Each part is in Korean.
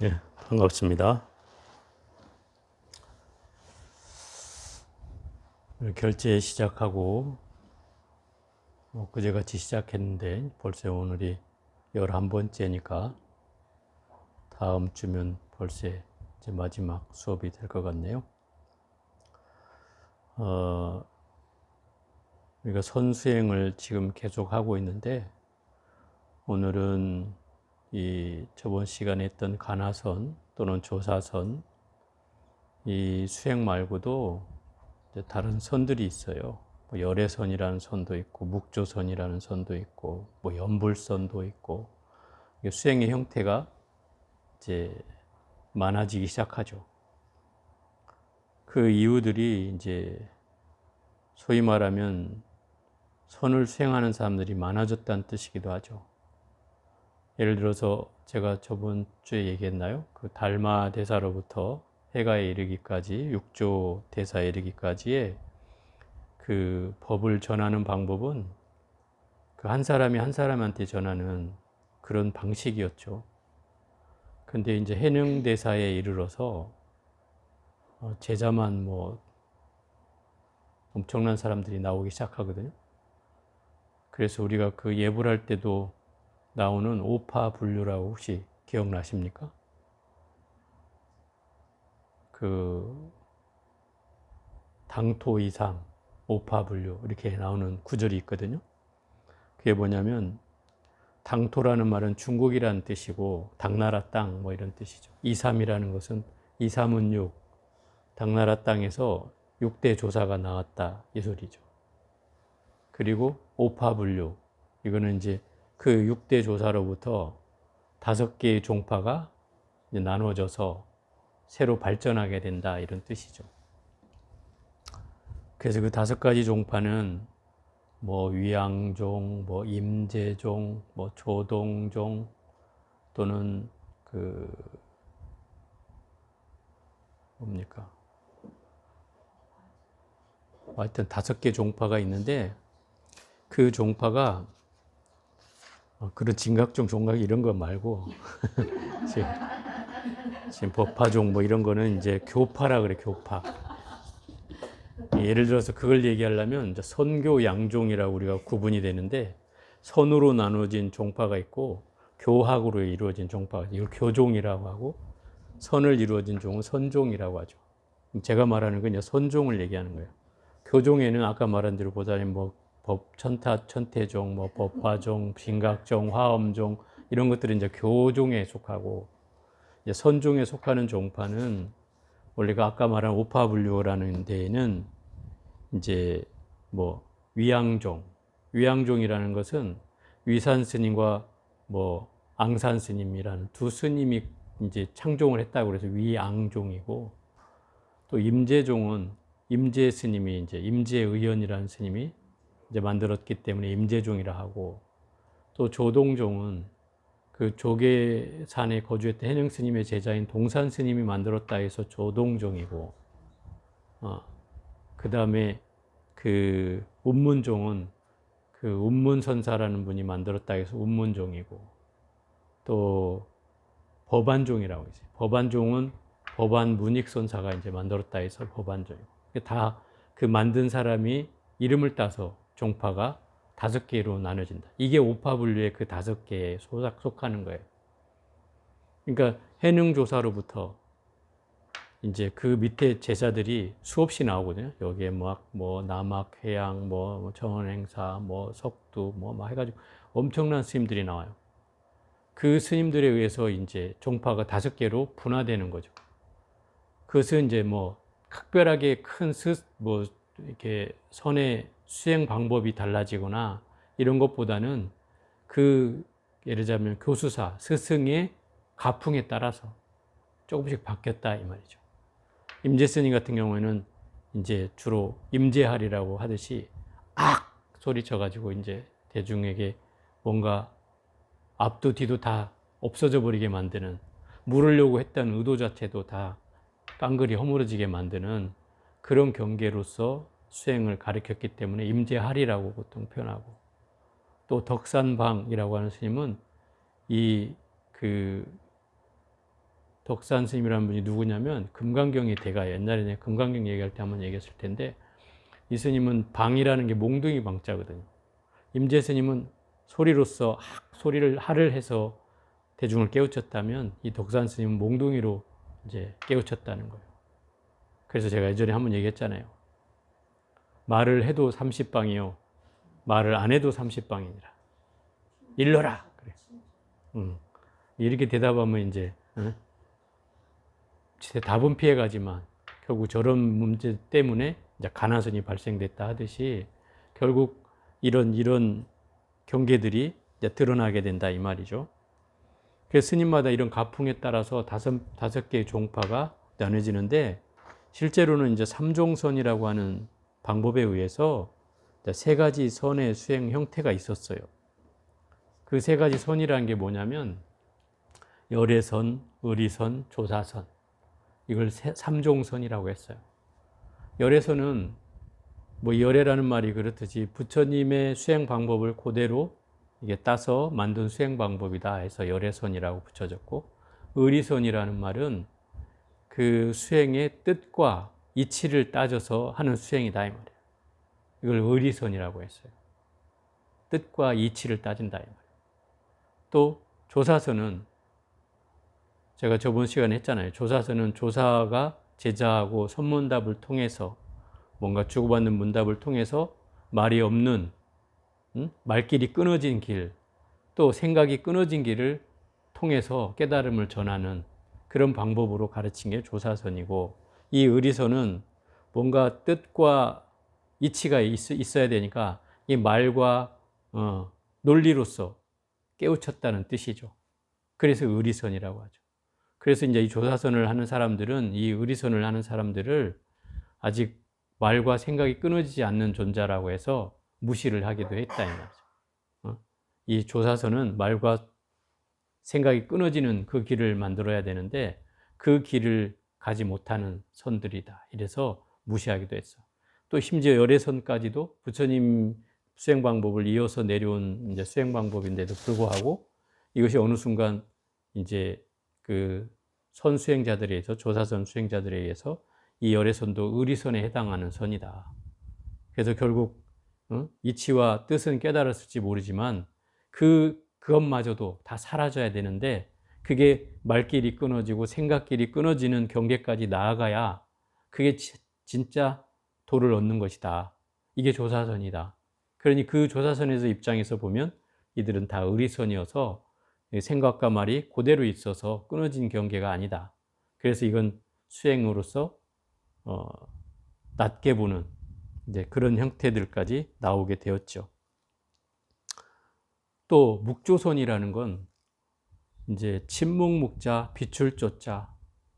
예, 반갑습니다. 결제 시작하고 그제같이 시작했는데 벌써 오늘이 11번째니까 다음 주면 벌써 이제 마지막 수업이 될 것 같네요. 우리가 선수행을 지금 계속 하고 있는데 오늘은 이 저번 시간에 했던 가나선 또는 조사선 이 수행 말고도 다른 선들이 있어요. 뭐 열애선이라는 선도 있고 묵조선이라는 선도 있고 뭐 연불선도 있고 수행의 형태가 이제 많아지기 시작하죠. 그 이유들이 이제 소위 말하면 선을 수행하는 사람들이 많아졌다는 뜻이기도 하죠. 예를 들어서 제가 저번 주에 얘기했나요? 그 달마 대사로부터 해가에 이르기까지 육조 대사에 이르기까지의 그 법을 전하는 방법은 그 한 사람이 한 사람한테 전하는 그런 방식이었죠. 근데 이제 해능대사에 이르러서 제자만 뭐 엄청난 사람들이 나오기 시작하거든요. 그래서 우리가 그 예불할 때도 나오는 오파 분류라고 혹시 기억나십니까? 그 당토 이상 오파 분류 이렇게 나오는 구절이 있거든요. 그게 뭐냐면 당토라는 말은 중국이라는 뜻이고 당나라 땅 뭐 이런 뜻이죠. 이삼이라는 것은 이삼은 6, 당나라 땅에서 6대 조사가 나왔다 이 소리죠. 그리고 오파분류 이거는 이제 그 6대 조사로부터 5개의 종파가 이제 나눠져서 새로 발전하게 된다 이런 뜻이죠. 그래서 그 5가지 종파는 뭐 위양종, 뭐 임제종, 뭐 조동종 또는 그 뭡니까? 하여튼 5개 종파가 있는데 그 종파가 그런 진각종, 종각 이런 거 말고 지금 법파종 뭐 이런 거는 이제 교파라 그래, 교파. 예를 들어서 그걸 얘기하려면 이제 선교 양종이라고 우리가 구분이 되는데 선으로 나눠진 종파가 있고 교학으로 이루어진 종파가 이걸 교종이라고 하고 선을 이루어진 종은 선종이라고 하죠. 제가 말하는 건 이제 선종을 얘기하는 거예요. 교종에는 아까 말한 대로 보다는 뭐 천타, 천태종, 뭐 법화종, 빈각종, 화엄종 이런 것들은 이제 교종에 속하고 이제 선종에 속하는 종파는 원래가 아까 말한 오파불류라는 데에는 이제 뭐 위양종, 위양종이라는 것은 위산 스님과 뭐 앙산 스님이라는 두 스님이 이제 창종을 했다고 그래서 위양종이고 또 임제종은 임제 스님이 이제 임제의연이라는 스님이 이제 만들었기 때문에 임제종이라 하고 또 조동종은 그 조계산에 거주했던 해능 스님의 제자인 동산 스님이 만들었다 해서 조동종이고 그 다음에 그 운문종은 그 운문선사라는 분이 만들었다 해서 운문종이고 또 법안종이라고 있어요. 법안종은 법안 문익선사가 이제 만들었다 해서 법안종이고 다 그 만든 사람이 이름을 따서 종파가 5개로 나눠진다. 이게 오파분류의 그 5개에 속하는 거예요. 그러니까 해능조사로부터 이제 그 밑에 제자들이 수없이 나오거든요. 여기에 뭐 남학, 해양, 뭐 정원행사, 뭐 석두, 뭐 해가지고 엄청난 스님들이 나와요. 그 스님들에 의해서 이제 종파가 5개로 분화되는 거죠. 그것은 이제 뭐 특별하게 뭐 이렇게 선의 수행 방법이 달라지거나 이런 것보다는 그 예를 들자면 교수사, 스승의 가풍에 따라서 조금씩 바뀌었다 이 말이죠. 임재 스님 같은 경우에는 이제 주로 임재하리라고 하듯이 악 소리쳐가지고 이제 대중에게 뭔가 앞도 뒤도 다 없어져 버리게 만드는 물으려고 했던 의도 자체도 다 깡그리 허물어지게 만드는 그런 경계로서 수행을 가르쳤기 때문에 임재하리라고 보통 표현하고 또 덕산방이라고 하는 스님은 이 그 덕산 스님이라는 분이 누구냐면 금강경의 대가, 옛날에 내가 금강경 얘기할 때 한번 얘기했을 텐데, 이 스님은 방이라는 게 몽둥이 방자거든요. 임재 스님은 소리로서 소리를 하를 해서 대중을 깨우쳤다면, 이 덕산 스님은 몽둥이로 이제 깨우쳤다는 거예요. 그래서 제가 예전에 한번 얘기했잖아요. 말을 해도 30방이요. 말을 안 해도 30방이니라. 일러라. 그래. 이렇게 대답하면 이제 답은 피해가지만 결국 저런 문제 때문에 이제 가나선이 발생됐다 하듯이 결국 이런 경계들이 이제 드러나게 된다 이 말이죠. 그래서 스님마다 이런 가풍에 따라서 다섯 개의 종파가 나눠지는데, 실제로는 이제 삼종선이라고 하는 방법에 의해서 세 가지 선의 수행 형태가 있었어요. 그 세 가지 선이라는 게 뭐냐면 열애선, 의리선, 조사선, 이걸 삼종선이라고 했어요. 열애선은 뭐 열애라는 말이 그렇듯이 부처님의 수행 방법을 그대로 이게 따서 만든 수행 방법이다 해서 열애선이라고 붙여졌고, 의리선이라는 말은 그 수행의 뜻과 이치를 따져서 하는 수행이다 이 말이에요. 이걸 의리선이라고 했어요. 뜻과 이치를 따진다 이 말이에요. 또 조사선은 제가 저번 시간에 했잖아요. 조사선은 조사가 제자하고 선문답을 통해서 뭔가 주고받는 문답을 통해서 말이 없는 말길이 끊어진 길, 또 생각이 끊어진 길을 통해서 깨달음을 전하는 그런 방법으로 가르친 게 조사선이고, 이 의리선은 뭔가 뜻과 이치가 있어야 되니까 이 말과 논리로서 깨우쳤다는 뜻이죠. 그래서 의리선이라고 하죠. 그래서 이제 이 조사선을 하는 사람들은 이 의리선을 하는 사람들을 아직 말과 생각이 끊어지지 않는 존재라고 해서 무시를 하기도 했다 이 말이죠. 이 조사선은 말과 생각이 끊어지는 그 길을 만들어야 되는데 그 길을 가지 못하는 선들이다. 이래서 무시하기도 했어. 또 심지어 열애선까지도 부처님 수행 방법을 이어서 내려온 이제 수행 방법인데도 불구하고 이것이 어느 순간 이제 그 선 수행자들에 의해서, 조사선 수행자들에 의해서 이 열애선도 의리선에 해당하는 선이다. 그래서 결국 이치와 뜻은 깨달았을지 모르지만 그것마저도 다 사라져야 되는데, 그게 말길이 끊어지고 생각길이 끊어지는 경계까지 나아가야 그게 진짜 도를 얻는 것이다. 이게 조사선이다. 그러니 그 조사선에서 입장에서 보면 이들은 다 의리선이어서 생각과 말이 그대로 있어서 끊어진 경계가 아니다. 그래서 이건 수행으로서 낮게 보는 이제 그런 형태들까지 나오게 되었죠. 또 묵조선이라는 건 이제 침묵묵자, 비출 조자,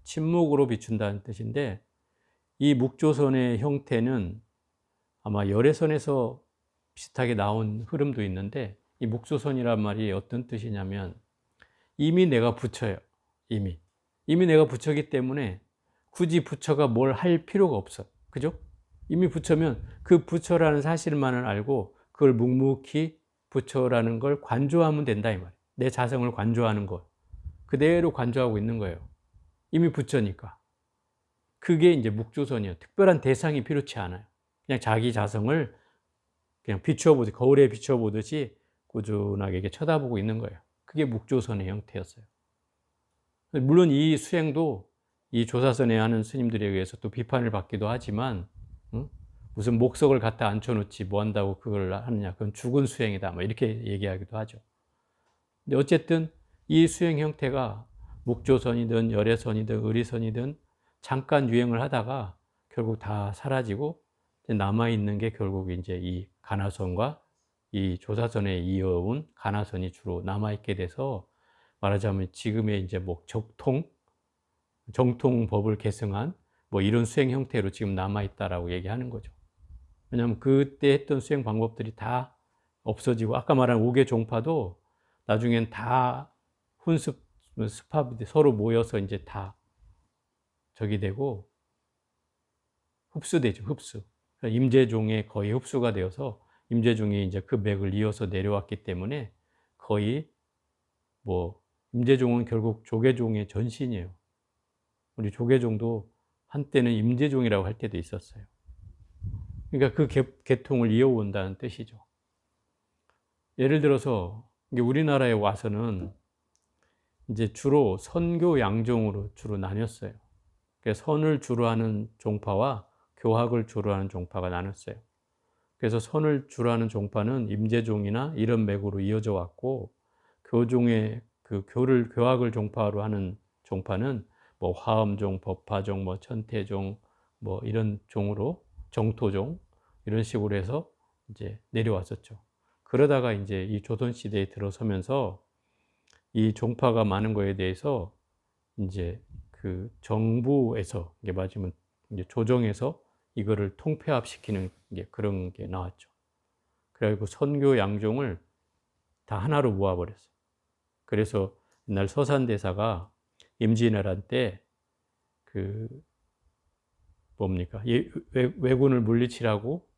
침묵으로 비춘다는 뜻인데, 이 묵조선의 형태는 아마 열애선에서 비슷하게 나온 흐름도 있는데, 이 묵조선이란 말이 어떤 뜻이냐면 이미 내가 부처예요. 이미 내가 부처기 때문에 굳이 부처가 뭘 할 필요가 없어요. 그죠? 이미 부처면 그 부처라는 사실만을 알고 그걸 묵묵히 부처라는 걸 관조하면 된다 이 말이에요. 내 자성을 관조하는 것 그대로 관조하고 있는 거예요. 이미 부처니까. 그게 이제 묵조선이에요. 특별한 대상이 필요치 않아요. 그냥 자기 자성을 그냥 비추어보듯이, 거울에 비추어보듯이 꾸준하게 이렇게 쳐다보고 있는 거예요. 그게 묵조선의 형태였어요. 물론 이 수행도 이 조사선에 하는 스님들에 의해서 또 비판을 받기도 하지만, 무슨 목석을 갖다 앉혀놓지 뭐 한다고 그걸 하느냐, 그건 죽은 수행이다, 뭐 이렇게 얘기하기도 하죠. 근데 어쨌든 이 수행 형태가 묵조선이든 열애선이든 의리선이든 잠깐 유행을 하다가 결국 다 사라지고 남아있는 게 결국 이제 이 가나선과 이 조사선에 이어온 가나선이 주로 남아있게 돼서, 말하자면 지금의 이제 뭐 정통법을 계승한 뭐 이런 수행 형태로 지금 남아있다라고 얘기하는 거죠. 왜냐하면 그때 했던 수행 방법들이 다 없어지고, 아까 말한 5개 종파도 나중엔 다 습합이 서로 모여서 이제 다 저기 되고 흡수되죠. 흡수. 임재종에 거의 흡수가 되어서 임재종이 이제 그 맥을 이어서 내려왔기 때문에 거의 뭐 임재종은 결국 조계종의 전신이에요. 우리 조계종도 한때는 임재종이라고 할 때도 있었어요. 그러니까 그 계통을 이어온다는 뜻이죠. 예를 들어서 우리나라에 와서는 이제 주로 선교 양종으로 주로 나뉘었어요. 그래서 선을 주로 하는 종파와 교학을 주로 하는 종파가 나눴어요. 그래서 선을 주로 하는 종파는 임재종이나 이런 맥으로 이어져 왔고, 교종의 그 교학을 종파로 하는 종파는 뭐 화엄종, 법화종, 뭐 천태종, 뭐 이런 종으로 정토종 이런 식으로 해서 이제 내려왔었죠. 그러다가 이제 이 조선 시대에 들어서면서 이 종파가 많은 거에 대해서 이제 그 정부에서 이게 맞으면 이제 조정에서 이거를 통폐합시키는 게 그런 게 나왔죠. 그래가지고 선교 양종을 다 하나로 모아버렸어요. 그래서 옛날 서산대사가 임진왜란 때 그 뭡니까 왜군을 물리치라고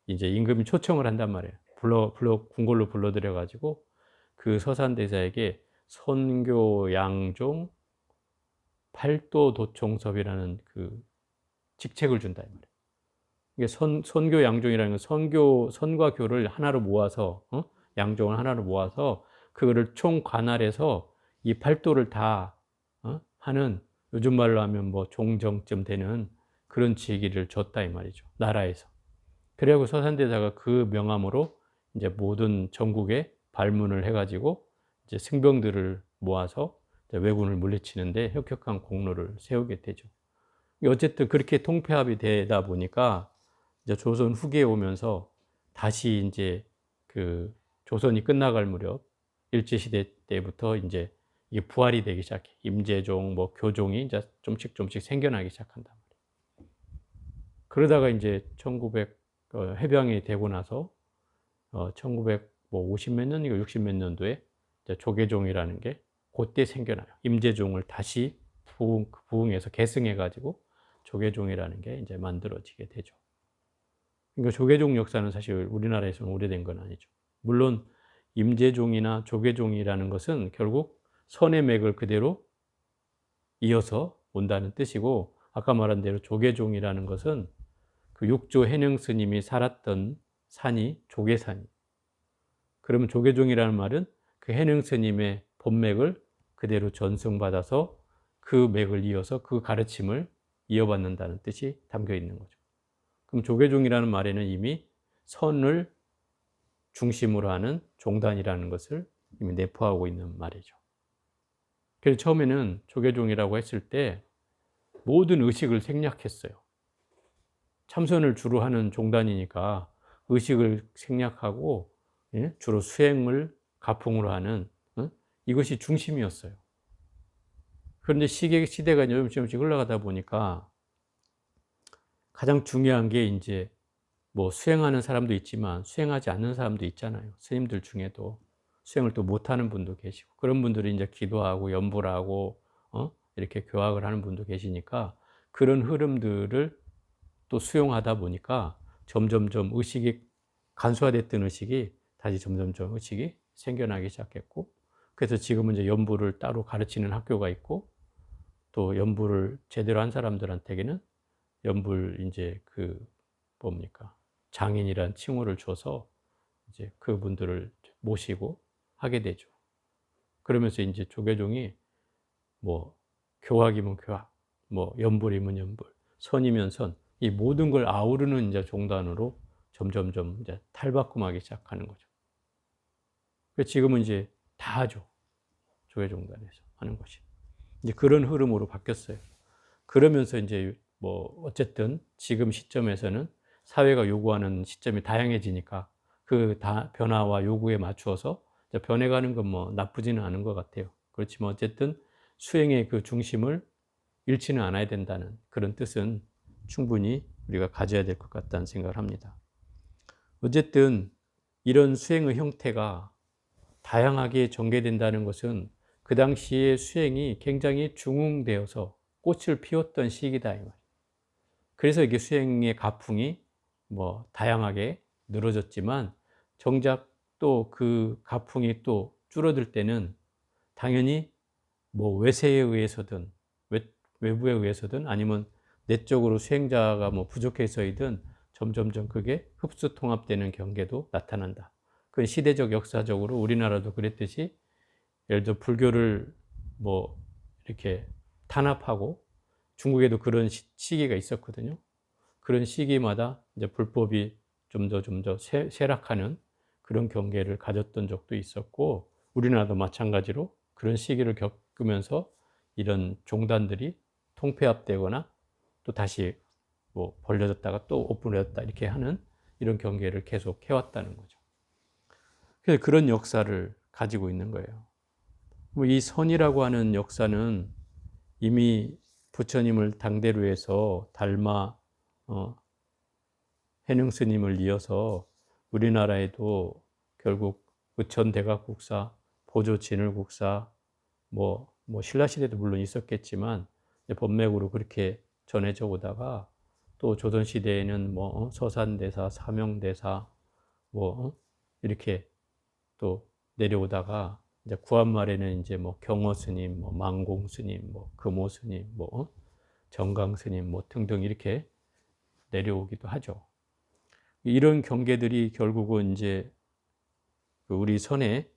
이제 임금이 초청을 한단 말이에요. 궁궐로 불러들여 가지고 그 서산대사에게 선교 양종 팔도 도총섭이라는 그 직책을 준다 이 말이에요. 이게 선교 양종이라는 건 선과 교를 하나로 모아서 양종을 하나로 모아서 그거를 총관할해서 이 팔도를 다 하는, 요즘 말로 하면 뭐 종정쯤 되는 그런 직위를 줬다 이 말이죠. 나라에서. 그래갖고 서산대사가 그 명함으로 이제 모든 전국에 발문을 해가지고 이제 승병들을 모아서 이제 왜군을 물리치는데 혁혁한 공로를 세우게 되죠. 어쨌든 그렇게 통폐합이 되다 보니까 이제 조선 후기에 오면서 다시 이제 그 조선이 끝나갈 무렵 일제시대 때부터 이제 이게 부활이 되기 시작해. 임재종, 뭐 교종이 이제 좀씩 생겨나기 시작한단 말이에요. 그러다가 이제 1900 해방이 되고 나서 1950 몇 년이고 60 몇 년도에 조계종이라는 게 그때 생겨나요. 임재종을 다시 부흥해서 계승해가지고 조계종이라는 게 이제 만들어지게 되죠. 그러니까 조계종 역사는 사실 우리나라에서는 오래된 건 아니죠. 물론 임재종이나 조계종이라는 것은 결국 선의 맥을 그대로 이어서 온다는 뜻이고, 아까 말한 대로 조계종이라는 것은 그 육조 해능 스님이 살았던 산이 조계산이. 그러면 조계종이라는 말은 그 해능 스님의 본맥을 그대로 전승받아서 그 맥을 이어서 그 가르침을 이어받는다는 뜻이 담겨 있는 거죠. 그럼 조계종이라는 말에는 이미 선을 중심으로 하는 종단이라는 것을 이미 내포하고 있는 말이죠. 그래서 처음에는 조계종이라고 했을 때 모든 의식을 생략했어요. 참선을 주로 하는 종단이니까 의식을 생략하고 주로 수행을 가풍으로 하는 이것이 중심이었어요. 그런데 시대가 조금씩 흘러가다 보니까 가장 중요한 게 이제 뭐 수행하는 사람도 있지만 수행하지 않는 사람도 있잖아요. 스님들 중에도 수행을 또 못하는 분도 계시고, 그런 분들이 이제 기도하고 연불 하고 이렇게 교학을 하는 분도 계시니까 그런 흐름들을 또 수용하다 보니까 점점점 의식이 간소화됐던 의식이 다시 점점점 의식이 생겨나기 시작했고, 그래서 지금은 이제 연불을 따로 가르치는 학교가 있고, 또 연불을 제대로 한 사람들한테는 연불 이제 그 뭡니까 장인이란 칭호를 줘서 이제 그분들을 모시고 하게 되죠. 그러면서 이제 조계종이 뭐 교학이면 교학, 뭐 연불이면 연불, 선이면 선, 이 모든 걸 아우르는 이제 종단으로 점점점 이제 탈바꿈하기 시작하는 거죠. 지금은 이제 다 하죠. 조계종단에서 하는 것이. 이제 그런 흐름으로 바뀌었어요. 그러면서 이제 뭐 어쨌든 지금 시점에서는 사회가 요구하는 시점이 다양해지니까 그 변화와 요구에 맞추어서 변해가는 건 뭐 나쁘지는 않은 것 같아요. 그렇지만 어쨌든 수행의 그 중심을 잃지는 않아야 된다는 그런 뜻은 충분히 우리가 가져야 될 것 같다는 생각을 합니다. 어쨌든 이런 수행의 형태가 다양하게 전개된다는 것은 그 당시에 수행이 굉장히 중흥되어서 꽃을 피웠던 시기다 이 말이에요. 그래서 이게 수행의 가풍이 뭐 다양하게 늘어졌지만 정작 또 그 가풍이 또 줄어들 때는 당연히 뭐 외세에 의해서든 외부에 의해서든 아니면 내적으로 수행자가 뭐 부족해서이든 점점점 그게 흡수 통합되는 경계도 나타난다. 그 시대적 역사적으로 우리나라도 그랬듯이 예를 들어 불교를 뭐 이렇게 탄압하고 중국에도 그런 시기가 있었거든요. 그런 시기마다 이제 불법이 좀 더 쇠락하는 그런 경계를 가졌던 적도 있었고, 우리나라도 마찬가지로 그런 시기를 겪으면서 이런 종단들이 통폐합되거나 또 다시 뭐 벌려졌다가 또 오픈해졌다 이렇게 하는 이런 경계를 계속 해왔다는 거죠. 그래서 그런 역사를 가지고 있는 거예요. 뭐 이 선이라고 하는 역사는 이미 부처님을 당대로 해서 닮아 해능 스님을 이어서 우리나라에도 결국 의천 대각국사, 보조 진울국사, 뭐 신라 시대도 물론 있었겠지만 법맥으로 그렇게 전해져 오다가 또 조선 시대에는 뭐 서산대사, 사명대사 뭐 이렇게 또 내려오다가 이제 구한 말에는 이제 뭐 경어 스님, 뭐 망공 스님, 뭐 금호 스님, 뭐 정강 스님 뭐 등등 이렇게 내려오기도 하죠. 이런 경계들이 결국은 이제 우리 선의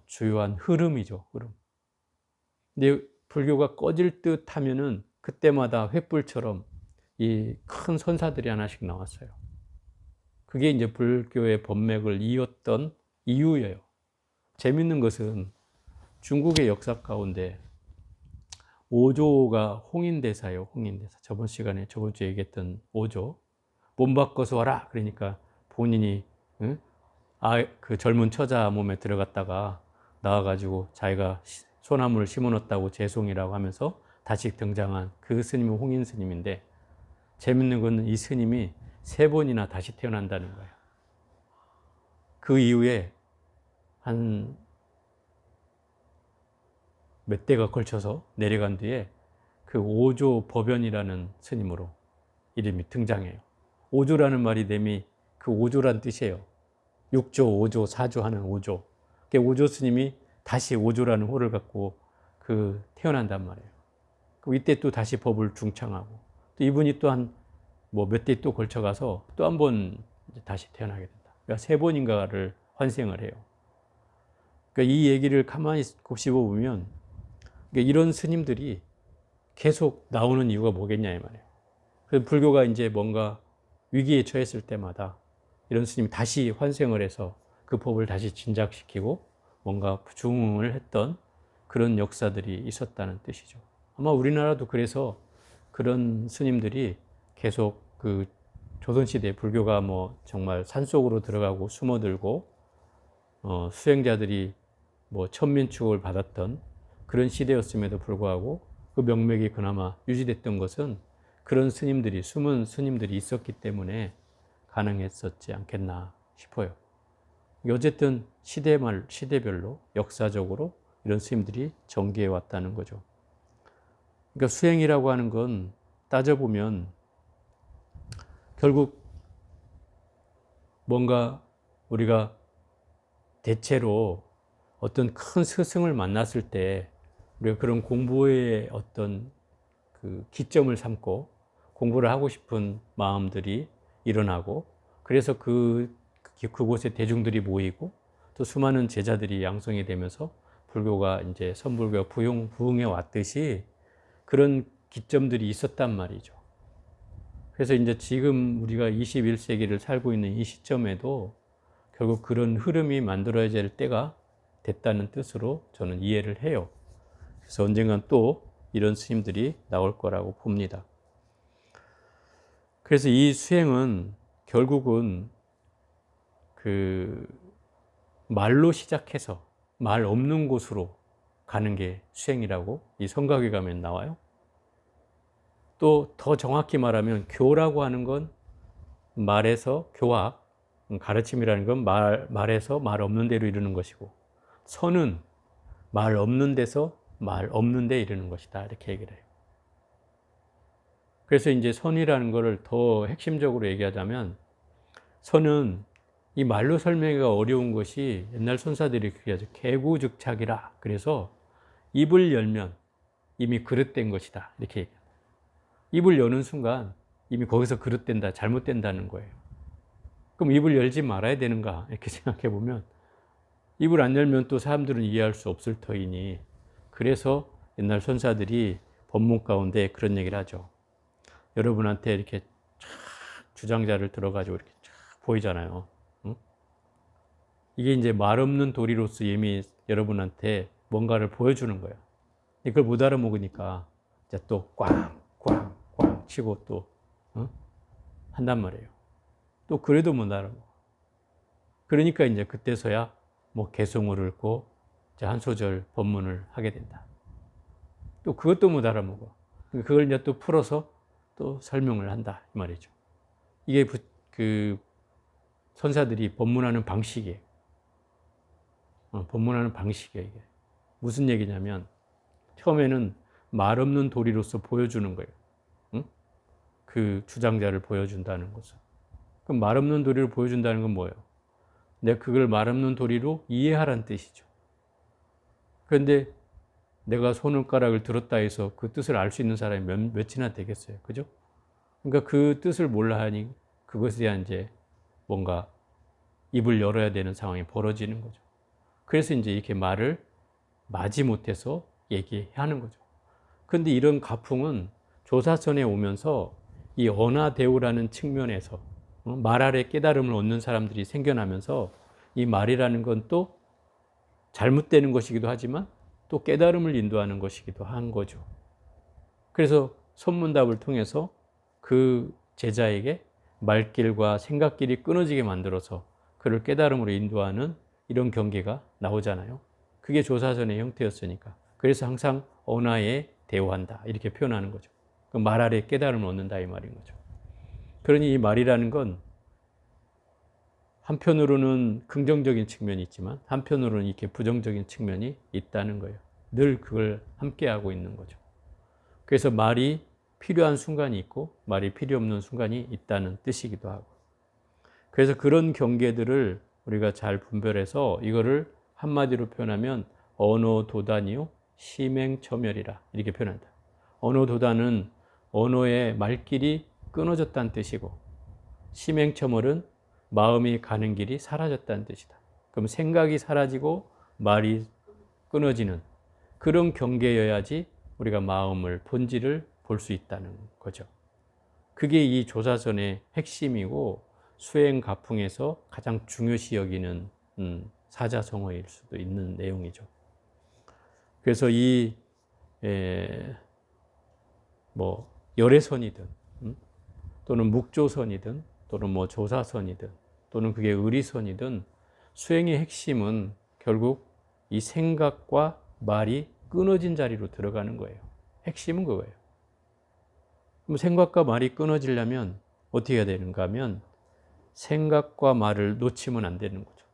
주요한 흐름이죠, 흐름. 근데 불교가 꺼질 듯 하면은 그때마다 횃불처럼 이 큰 선사들이 하나씩 나왔어요. 그게 이제 불교의 법맥을 이었던 이유예요. 재밌는 것은 중국의 역사 가운데 오조가 홍인대사예요, 홍인대사. 저번 주에 얘기했던 오조. 몸 바꿔서 와라. 그러니까 본인이, 응? 그 젊은 처자 몸에 들어갔다가 나와가지고 자기가 소나무를 심어놨다고 죄송이라고 하면서 다시 등장한 그 스님이 홍인 스님인데, 재밌는 건 이 스님이 3번이나 다시 태어난다는 거예요. 그 이후에 한 몇 대가 걸쳐서 내려간 뒤에 그 오조 법연이라는 스님으로 이름이 등장해요. 오조라는 말이 이미 그 오조란 뜻이에요. 6조, 5조, 4조 하는 오조. 오조 스님이 다시 오조라는 호를 갖고 태어난단 말이에요. 이때 또 다시 법을 중창하고, 또 이분이 또 한 뭐 몇 대 또 걸쳐가서 또 한 번 다시 태어나게 된다. 그러니까 3번인가를 환생을 해요. 그러니까 이 얘기를 가만히 곱씹어 보면 이런 스님들이 계속 나오는 이유가 뭐겠냐 이 말이에요. 그래서 불교가 이제 뭔가 위기에 처했을 때마다 이런 스님이 다시 환생을 해서 그 법을 다시 진작시키고 뭔가 중흥을 했던 그런 역사들이 있었다는 뜻이죠. 아마 우리나라도 그래서 그런 스님들이 계속 그 조선시대 불교가 뭐 정말 산속으로 들어가고 숨어들고 수행자들이 뭐 천민축을 받았던 그런 시대였음에도 불구하고 그 명맥이 그나마 유지됐던 것은 그런 스님들이, 숨은 스님들이 있었기 때문에 가능했었지 않겠나 싶어요. 어쨌든 시대별로 역사적으로 이런 스님들이 전개해 왔다는 거죠. 그러니까 수행이라고 하는 건 따져보면 결국 뭔가 우리가 대체로 어떤 큰 스승을 만났을 때 우리가 그런 공부의 어떤 그 기점을 삼고 공부를 하고 싶은 마음들이 일어나고, 그래서 그곳에 대중들이 모이고 또 수많은 제자들이 양성이 되면서 불교가 이제 선불교가 부흥해 왔듯이 그런 기점들이 있었단 말이죠. 그래서 이제 지금 우리가 21세기를 살고 있는 이 시점에도 결국 그런 흐름이 만들어야 될 때가 됐다는 뜻으로 저는 이해를 해요. 그래서 언젠간 또 이런 스님들이 나올 거라고 봅니다. 그래서 이 수행은 결국은 그 말로 시작해서 말 없는 곳으로 가는 게 수행이라고 이 성각에 가면 나와요. 또 더 정확히 말하면 교라고 하는 건 말에서 교학, 가르침이라는 건 말에서 말 없는 데로 이르는 것이고, 선은 말 없는 데서 말 없는 데 이르는 것이다, 이렇게 얘기를 해요. 그래서 이제 선이라는 것을 더 핵심적으로 얘기하자면, 선은 이 말로 설명하기가 어려운 것이 옛날 선사들이 그렇게 하죠. 개구즉착이라. 그래서 입을 열면 이미 그릇된 것이다. 이렇게 얘기합니다. 입을 여는 순간 이미 거기서 그릇된다, 잘못된다는 거예요. 그럼 입을 열지 말아야 되는가? 이렇게 생각해 보면 입을 안 열면 또 사람들은 이해할 수 없을 터이니, 그래서 옛날 선사들이 법문 가운데 그런 얘기를 하죠. 여러분한테 이렇게 쫙 주장자를 들어가지고 이렇게 쫙 보이잖아요. 응? 이게 이제 말 없는 도리로서 이미 여러분한테 뭔가를 보여주는 거예요. 이걸 못 알아먹으니까 이제 또 꽝꽝꽝 치고 또 한단 말이에요. 또 그래도 못 알아먹어. 그러니까 이제 그때서야 뭐 개송을 읊고 이제 한 소절 법문을 하게 된다. 또 그것도 못 알아먹어. 그걸 이제 또 풀어서 또 설명을 한다 이 말이죠. 이게 그 선사들이 법문하는 방식이에요. 법문하는 방식이에요. 이게 무슨 얘기냐면 처음에는 말 없는 도리로서 보여주는 거예요. 응? 그 주장자를 보여준다는 것은. 그럼 말 없는 도리를 보여준다는 건 뭐예요? 내가 그걸 말 없는 도리로 이해하라는 뜻이죠. 그런데 내가 손가락을 들었다 해서 그 뜻을 알 수 있는 사람이 몇이나 되겠어요. 그죠? 그러니까 그 뜻을 몰라 하니 그것에 대한 이제 뭔가 입을 열어야 되는 상황이 벌어지는 거죠. 그래서 이제 이렇게 말을 마지못해서 얘기하는 거죠. 그런데 이런 가풍은 조사선에 오면서 이 언화대오라는 측면에서 말 아래 깨달음을 얻는 사람들이 생겨나면서 이 말이라는 건 또 잘못되는 것이기도 하지만 또 깨달음을 인도하는 것이기도 한 거죠. 그래서 선문답을 통해서 그 제자에게 말길과 생각길이 끊어지게 만들어서 그를 깨달음으로 인도하는 이런 경계가 나오잖아요. 그게 조사선의 형태였으니까. 그래서 항상 언화에 대오한다 이렇게 표현하는 거죠. 말 아래 깨달음을 얻는다 이 말인 거죠. 그러니 이 말이라는 건 한편으로는 긍정적인 측면이 있지만 한편으로는 이렇게 부정적인 측면이 있다는 거예요. 늘 그걸 함께하고 있는 거죠. 그래서 말이 필요한 순간이 있고 말이 필요 없는 순간이 있다는 뜻이기도 하고, 그래서 그런 경계들을 우리가 잘 분별해서 이거를 한마디로 표현하면 언어도단이요 심행처멸이라 이렇게 표현한다. 언어도단은 언어의 말길이 끊어졌다는 뜻이고, 심행처멸은 마음이 가는 길이 사라졌다는 뜻이다. 그럼 생각이 사라지고 말이 끊어지는 그런 경계여야지 우리가 마음을 본질을 볼 수 있다는 거죠. 그게 이 조사선의 핵심이고 수행가풍에서 가장 중요시 여기는 사자성어일 수도 있는 내용이죠. 그래서 이 뭐 열애선이든 또는 묵조선이든 또는 뭐 조사선이든 또는 그게 의리선이든 수행의 핵심은 결국 이 생각과 말이 끊어진 자리로 들어가는 거예요. 핵심은 그거예요. 그럼 생각과 말이 끊어지려면 어떻게 해야 되는가 하면 생각과 말을 놓치면 안 되는 거죠.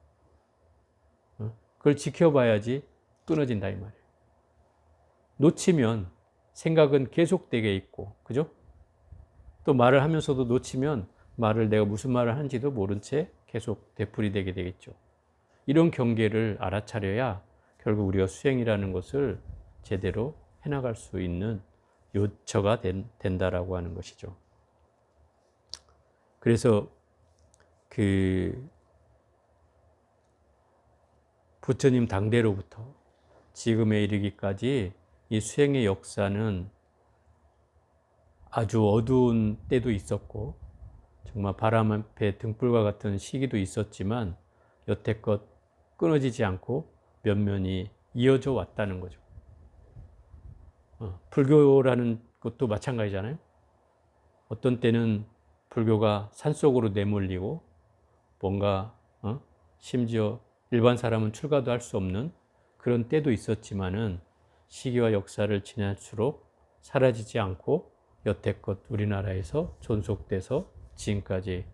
그걸 지켜봐야지 끊어진다 이 말이에요. 놓치면 생각은 계속되게 있고, 그죠? 또 말을 하면서도 놓치면 말을 내가 무슨 말을 하는지도 모른 채 계속 되풀이되게 되겠죠. 이런 경계를 알아차려야 결국 우리가 수행이라는 것을 제대로 해나갈 수 있는 요처가 된다라고 하는 것이죠. 그래서 그 부처님 당대로부터 지금에 이르기까지 이 수행의 역사는 아주 어두운 때도 있었고 정말 바람 앞에 등불과 같은 시기도 있었지만 여태껏 끊어지지 않고 면면이 이어져 왔다는 거죠. 불교라는 것도 마찬가지잖아요. 어떤 때는 불교가 산속으로 내몰리고 뭔가 심지어 일반 사람은 출가도 할 수 없는 그런 때도 있었지만은 시기와 역사를 지날수록 사라지지 않고 여태껏 우리나라에서 존속돼서 지금까지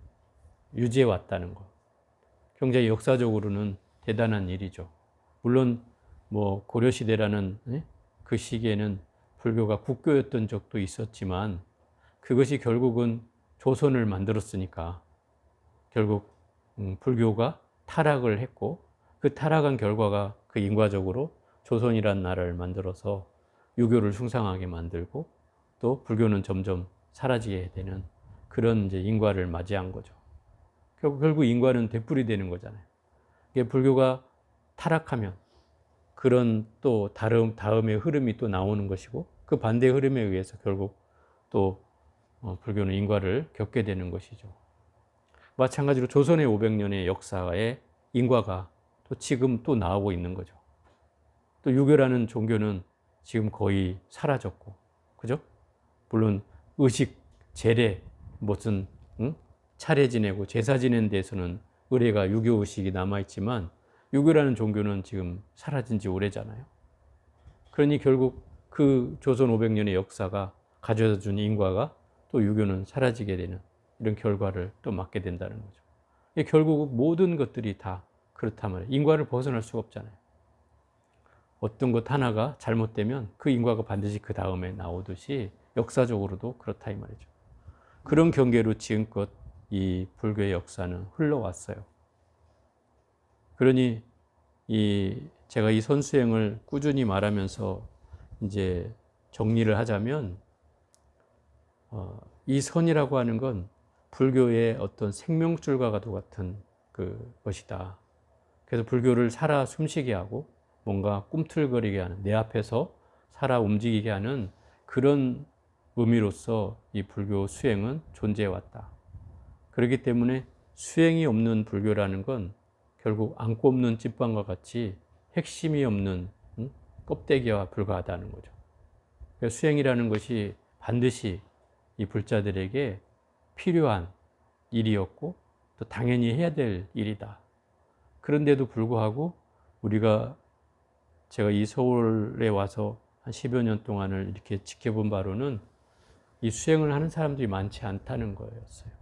유지해 왔다는 것. 굉장히 역사적으로는 대단한 일이죠. 물론 뭐 고려시대라는 그 시기에는 불교가 국교였던 적도 있었지만 그것이 결국은 조선을 만들었으니까 결국 불교가 타락을 했고 그 타락한 결과가 그 인과적으로 조선이란 나라를 만들어서 유교를 숭상하게 만들고 또 불교는 점점 사라지게 되는 그런 이제 인과를 맞이한 거죠. 결국 인과는 되풀이 되는 거잖아요. 이게 불교가 타락하면 그런 또 다음의 흐름이 또 나오는 것이고 그 반대 흐름에 의해서 결국 또 불교는 인과를 겪게 되는 것이죠. 마찬가지로 조선의 500년의 역사에 인과가 또 지금 또 나오고 있는 거죠. 또 유교라는 종교는 지금 거의 사라졌고, 그죠? 물론 의식, 제례, 무슨 차례 지내고 제사 지내는 데서는 의례가 유교 의식이 남아있지만 유교라는 종교는 지금 사라진 지 오래잖아요. 그러니 결국 그 조선 500년의 역사가 가져다 준 인과가 또 유교는 사라지게 되는 이런 결과를 또 맞게 된다는 거죠. 결국 모든 것들이 다 그렇단 말이에요. 인과를 벗어날 수가 없잖아요. 어떤 것 하나가 잘못되면 그 인과가 반드시 그 다음에 나오듯이 역사적으로도 그렇다 이 말이죠. 그런 경계로 지금껏 이 불교의 역사는 흘러왔어요. 그러니 제가 이 선수행을 꾸준히 말하면서 이제 정리를 하자면 이 선이라고 하는 건 불교의 어떤 생명줄과 같은 것이다. 그래서 불교를 살아 숨쉬게 하고 뭔가 꿈틀거리게 하는, 내 앞에서 살아 움직이게 하는 그런 의미로서 이 불교 수행은 존재해 왔다. 그렇기 때문에 수행이 없는 불교라는 건 결국 안고 없는 찐빵과 같이 핵심이 없는 껍데기와 불과하다는 거죠. 그러니까 수행이라는 것이 반드시 이 불자들에게 필요한 일이었고 또 당연히 해야 될 일이다. 그런데도 불구하고 제가 이 서울에 와서 한 10여 년 동안을 이렇게 지켜본 바로는 이 수행을 하는 사람들이 많지 않다는 거였어요.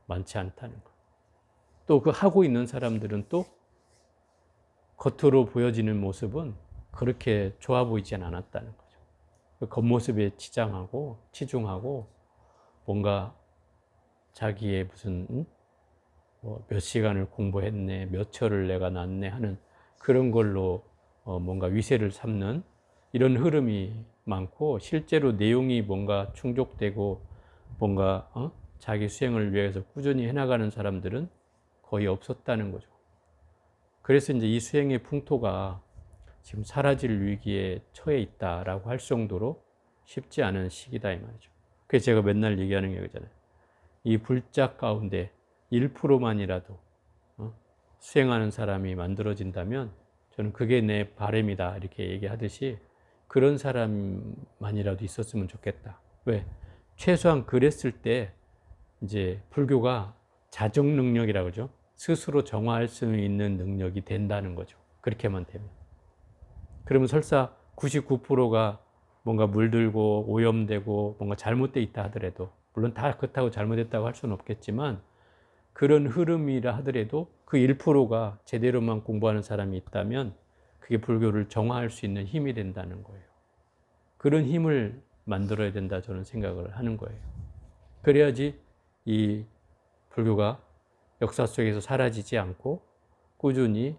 많지 않다는 거. 또 그 하고 있는 사람들은 또 겉으로 보여지는 모습은 그렇게 좋아 보이진 않았다는 거죠. 그 겉모습에 치중하고 뭔가 자기의 무슨 몇 시간을 공부했네, 몇 철을 내가 났네 하는 그런 걸로 뭔가 위세를 삼는 이런 흐름이 많고 실제로 내용이 뭔가 충족되고 뭔가 자기 수행을 위해서 꾸준히 해나가는 사람들은 거의 없었다는 거죠. 그래서 이제 이 수행의 풍토가 지금 사라질 위기에 처해 있다라고 할 정도로 쉽지 않은 시기다 이 말이죠. 그래서 제가 맨날 얘기하는 게 그잖아요. 이 불자 가운데 1%만이라도 수행하는 사람이 만들어진다면 저는 그게 내 바람이다 이렇게 얘기하듯이 그런 사람만이라도 있었으면 좋겠다. 왜? 최소한 그랬을 때 이제 불교가 자정 능력이라고 그러죠. 스스로 정화할 수 있는 능력이 된다는 거죠. 그렇게만 되면. 그러면 설사 99%가 뭔가 물들고 오염되고 뭔가 잘못되어 있다 하더라도 물론 다 그렇다고 잘못했다고 할 수는 없겠지만 그런 흐름이라 하더라도 그 1%가 제대로만 공부하는 사람이 있다면 그게 불교를 정화할 수 있는 힘이 된다는 거예요. 그런 힘을 만들어야 된다 저는 생각을 하는 거예요. 그래야지 이 불교가 역사 속에서 사라지지 않고 꾸준히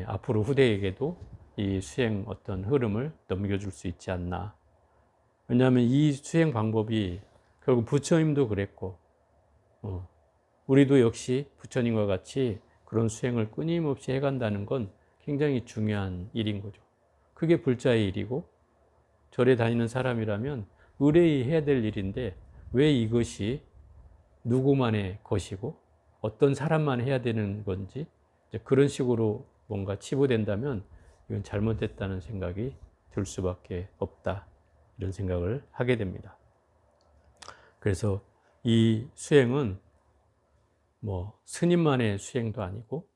앞으로 후대에게도 이 수행 어떤 흐름을 넘겨줄 수 있지 않나. 왜냐하면 이 수행 방법이 결국 부처님도 그랬고 우리도 역시 부처님과 같이 그런 수행을 끊임없이 해간다는 건 굉장히 중요한 일인 거죠. 그게 불자의 일이고 절에 다니는 사람이라면 의뢰히 해야 될 일인데 왜 이것이 누구만의 것이고 어떤 사람만 해야 되는 건지 이제 그런 식으로 뭔가 치부된다면 이건 잘못됐다는 생각이 들 수밖에 없다. 이런 생각을 하게 됩니다. 그래서 이 수행은 뭐 스님만의 수행도 아니고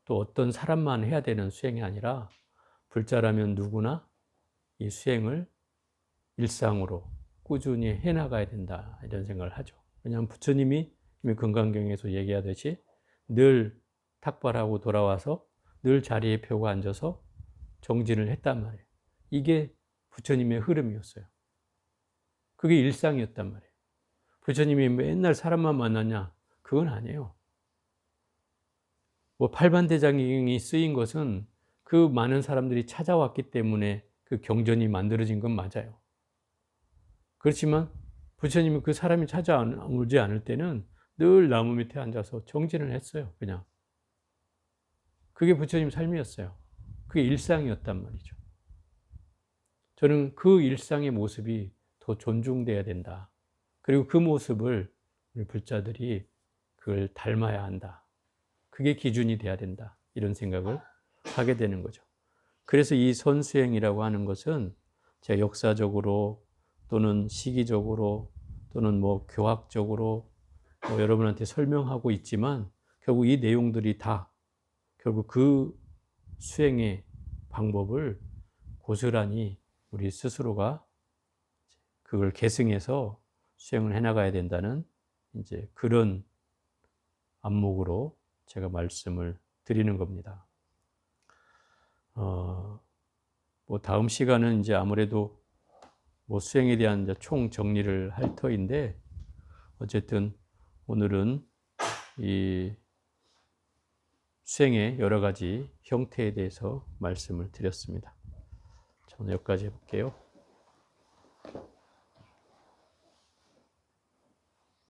또 어떤 사람만 해야 되는 수행이 아니라 불자라면 누구나 이 수행을 일상으로 꾸준히 해나가야 된다 이런 생각을 하죠. 왜냐하면 부처님이 금강경에서 얘기하듯이 늘 탁발하고 돌아와서 늘 자리에 펴고 앉아서 정진을 했단 말이에요. 이게 부처님의 흐름이었어요. 그게 일상이었단 말이에요. 부처님이 맨날 사람만 만나냐? 그건 아니에요. 뭐 팔반대장경이 쓰인 것은 그 많은 사람들이 찾아왔기 때문에 그 경전이 만들어진 건 맞아요. 그렇지만 부처님이 그 사람이 찾아오지 않을 때는 늘 나무 밑에 앉아서 정진을 했어요. 그냥. 그게 부처님 삶이었어요. 그게 일상이었단 말이죠. 저는 그 일상의 모습이 더 존중돼야 된다. 그리고 그 모습을 우리 불자들이 그걸 닮아야 한다. 그게 기준이 돼야 된다. 이런 생각을 하게 되는 거죠. 그래서 이 선수행이라고 하는 것은 제가 역사적으로 또는 시기적으로 또는 뭐 교학적으로 뭐 여러분한테 설명하고 있지만 결국 이 내용들이 다 결국 그 수행의 방법을 고스란히 우리 스스로가 그걸 계승해서 수행을 해나가야 된다는 이제 그런 안목으로 제가 말씀을 드리는 겁니다. 뭐 다음 시간은 이제 아무래도 뭐 수행에 대한 이제 총 정리를 할 터인데 어쨌든 오늘은 이 수행의 여러 가지 형태에 대해서 말씀을 드렸습니다. 저는 여기까지 해볼게요.